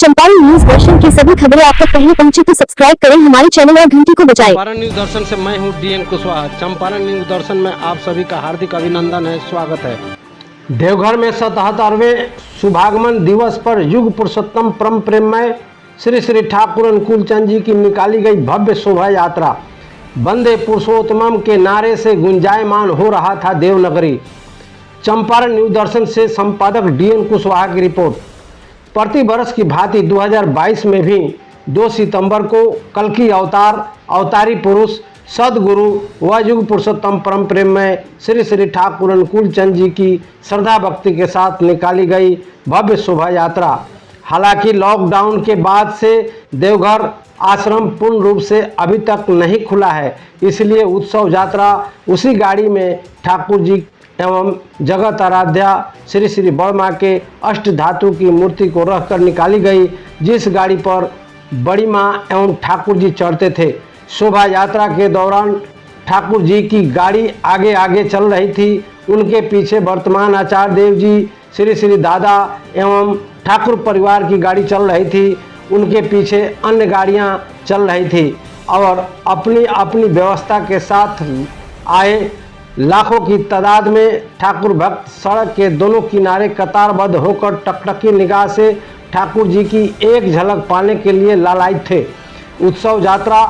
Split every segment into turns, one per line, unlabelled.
Champaran news दर्शन की सभी खबरें आप तक पहले पहुंचे तो सब्सक्राइब करें हमारे चैनल और घंटी को बजाएं।
चंपारण न्यूज दर्शन से मैं हूं डीएन कुशवाहा। चंपारण न्यूज दर्शन में आप सभी का हार्दिक अभिनंदन है, स्वागत है। देवघर में 77वें शुभागमन दिवस पर युग पुरुषोत्तम परम प्रेममय श्री श्री ठाकुर अनुकूल चंद जी की निकाली गई भव्य शोभा यात्रा। वंदे पुरुषोत्तमम के नारे से गुंजायमान हो रहा था देवनगरी। चंपारण न्यूज दर्शन से संपादक डीएन कुशवाहा की रिपोर्ट। प्रति वर्ष की भांति 2022 में भी 2 सितंबर को कल्कि अवतारी पुरुष सदगुरु व युग पुरुषोत्तम परम प्रेममय श्री श्री ठाकुर अनुकूल चंद जी की श्रद्धा भक्ति के साथ निकाली गई भव्य शोभा यात्रा। हालांकि लॉकडाउन के बाद से देवघर आश्रम पूर्ण रूप से अभी तक नहीं खुला है, इसलिए उत्सव यात्रा उसी गाड़ी में ठाकुर जी एवं जगत आराध्या श्री श्री बड़मा के अष्ट धातु की मूर्ति को रखकर निकाली गई, जिस गाड़ी पर बड़ी माँ एवं ठाकुर जी चढ़ते थे। शोभा यात्रा के दौरान ठाकुर जी की गाड़ी आगे आगे चल रही थी, उनके पीछे वर्तमान आचार्य देव जी श्री श्री दादा एवं ठाकुर परिवार की गाड़ी चल रही थी, उनके पीछे अन्य गाड़ियां चल रही थी और अपनी अपनी व्यवस्था के साथ आए लाखों की तादाद में ठाकुर भक्त सड़क के दोनों किनारे कतारबद्ध होकर टकटकी निगाह से ठाकुर जी की एक झलक पाने के लिए लालायित थे। उत्सव यात्रा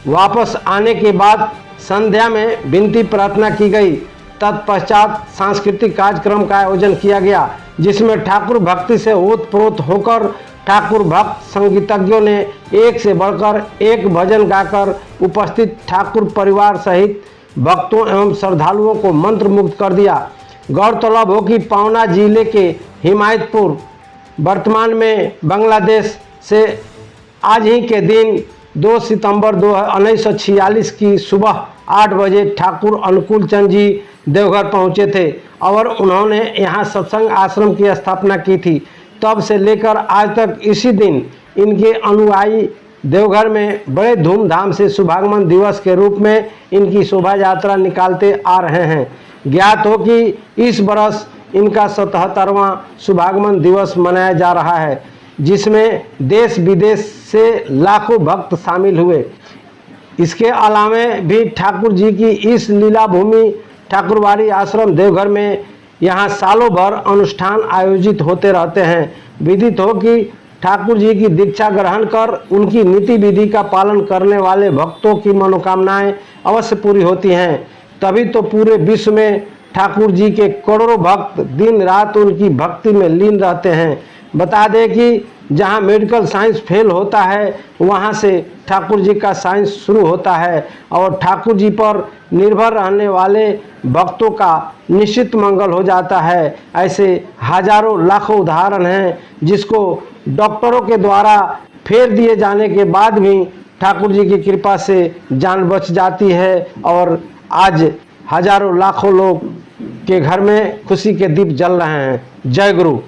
वापस आने के बाद संध्या में विनती प्रार्थना की गई। तत्पश्चात सांस्कृतिक कार्यक्रम का आयोजन किया गया, जिसमें ठाकुर भक्ति से ओतप्रोत होकर ठाकुर भक्त संगीतज्ञों ने एक से बढ़कर एक भजन गाकर उपस्थित ठाकुर परिवार सहित भक्तों एवं श्रद्धालुओं को मंत्र मुग्ध कर दिया। गौरतलब हो कि पावना जिले के हिमायतपुर वर्तमान में बांग्लादेश से आज ही के दिन 2 सितंबर 1946 की सुबह 8 बजे ठाकुर अनुकूल चंद जी देवघर पहुंचे थे और उन्होंने यहां सत्संग आश्रम की स्थापना की थी। तब से लेकर आज तक इसी दिन इनके अनुयायी देवघर में बड़े धूमधाम से शुभागमन दिवस के रूप में इनकी शोभा यात्रा निकालते आ रहे हैं। ज्ञात हो कि इस बरस इनका 77वां शुभागमन दिवस मनाया जा रहा है, जिसमें देश विदेश से लाखों भक्त शामिल हुए। इसके अलावा भी ठाकुर जी की इस लीला भूमि ठाकुरबाड़ी आश्रम देवघर में यहाँ सालों भर अनुष्ठान आयोजित होते रहते हैं। विदित हो कि ठाकुर जी की दीक्षा ग्रहण कर उनकी नीति विधि का पालन करने वाले भक्तों की मनोकामनाएं अवश्य पूरी होती हैं। तभी तो पूरे विश्व में ठाकुर जी के करोड़ों भक्त दिन रात उनकी भक्ति में लीन रहते हैं। बता दें कि जहां मेडिकल साइंस फेल होता है, वहां से ठाकुर जी का साइंस शुरू होता है और ठाकुर जी पर निर्भर रहने वाले भक्तों का निश्चित मंगल हो जाता है। ऐसे हजारों लाखों उदाहरण हैं, जिसको डॉक्टरों के द्वारा फेर दिए जाने के बाद भी ठाकुर जी की कृपा से जान बच जाती है और आज हजारों लाखों लोग के घर में खुशी के दीप जल रहे हैं। जय गुरु।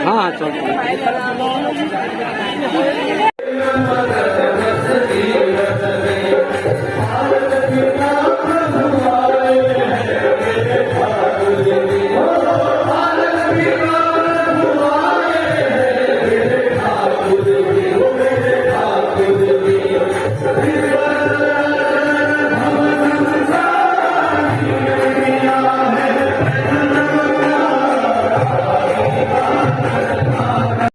हाँ चल
भारत